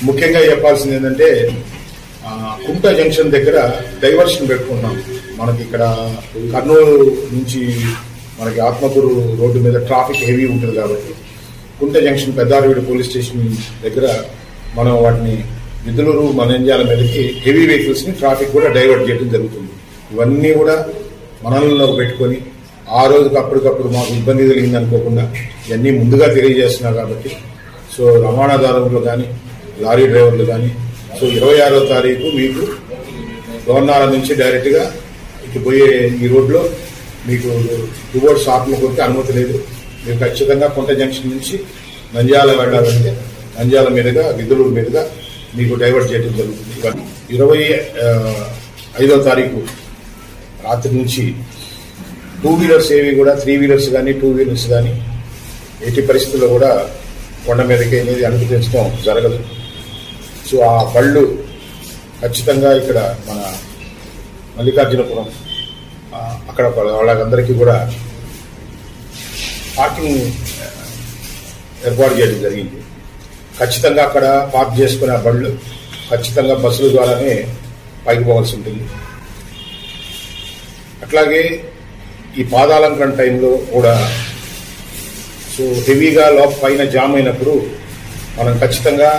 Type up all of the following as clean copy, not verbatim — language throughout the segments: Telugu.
ముఖ్యంగా చెప్పాల్సింది ఏంటంటే కుంట జంక్షన్ దగ్గర డైవర్షన్ పెట్టుకుంటున్నాం. మనకి ఇక్కడ కర్నూలు నుంచి మనకి ఆత్మకూరు రోడ్డు మీద ట్రాఫిక్ హెవీ ఉంటుంది కాబట్టి కుంట జంక్షన్ పెద్దారవీడు పోలీస్ స్టేషన్ దగ్గర మనం వాటిని విధులూరు మనంజాల మీదకి హెవీ వెహికల్స్ ని ట్రాఫిక్ కూడా డైవర్ట్ చేయడం జరుగుతుంది. ఇవన్నీ కూడా మనలో పెట్టుకొని ఆ రోజుకి అప్పటికప్పుడు మాకు ఇబ్బంది కలిగింది అనుకోకుండా ఇవన్నీ ముందుగా తెలియజేస్తున్నారు కాబట్టి సో రవాణాదారులు కానీ లారీ డ్రైవర్లు కానీ సో 26వ తారీఖు మీకు గవర్నాల నుంచి డైరెక్ట్ గా ఇటు పోయే ఈ రోడ్లో మీకు టువర్డ్స్ ఆత్మకూరుకి అనుమతి లేదు. మీరు ఖచ్చితంగా కుంట జంక్షన్ నుంచి నంద్యాల వెళ్లాలంటే నంద్యాల మీదుగా విధులూరు మీదుగా మీకు డైవర్ట్ చేయడం జరుగుతుంది. 25వ తారీఖు రాత్రి నుంచి 2 వీలర్స్ ఏవి కూడా 3 వీలర్స్ కానీ 2 వీలర్స్ కానీ ఎట్టి పరిస్థితుల్లో కూడా కొండ మీదకి అనేది అనుమతించడం జరగదు. సో ఆ బళ్ళు ఖచ్చితంగా ఇక్కడ మన మల్లికార్జునపురం అక్కడ వాళ్ళందరికీ కూడా పార్కింగ్ ఏర్పాటు చేయడం జరిగింది. ఖచ్చితంగా అక్కడ పార్క్ చేసుకునే బళ్ళు ఖచ్చితంగా బస్సుల ద్వారానే పైకి పోవాల్సి ఉంటుంది. అట్లాగే ఈ పాదాలంకరణ టైంలో కూడా సో హెవీగా పైన జామ్ అయినప్పుడు మనం ఖచ్చితంగా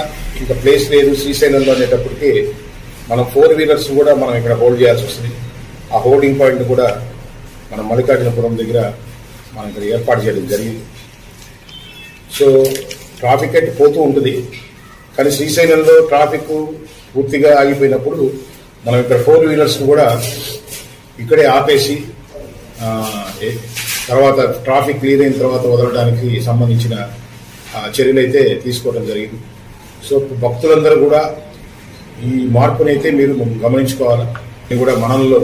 ఇంకా ప్లేస్ లేదు శ్రీశైలంలో అనేటప్పటికీ మనం 4 వీలర్స్ కూడా మనం ఇక్కడ హోల్డ్ చేయాల్సి వస్తుంది. ఆ హోల్డింగ్ పాయింట్ కూడా మనం మల్లికార్జునపురం దగ్గర మనం ఇక్కడ ఏర్పాటు చేయడం జరిగింది. సో ట్రాఫిక్ అయితే పోతూ ఉంటుంది కానీ శ్రీశైలంలో ట్రాఫిక్ పూర్తిగా ఆగిపోయినప్పుడు మనం ఇక్కడ 4 వీలర్స్ కూడా ఇక్కడే ఆపేసి తర్వాత ట్రాఫిక్ క్లియర్ అయిన తర్వాత వదలడానికి సంబంధించిన చర్యలు అయితే తీసుకోవడం జరిగింది. సో భక్తులందరూ కూడా ఈ మార్పునైతే మీరు గమనించుకోవాలి. కూడా మనలో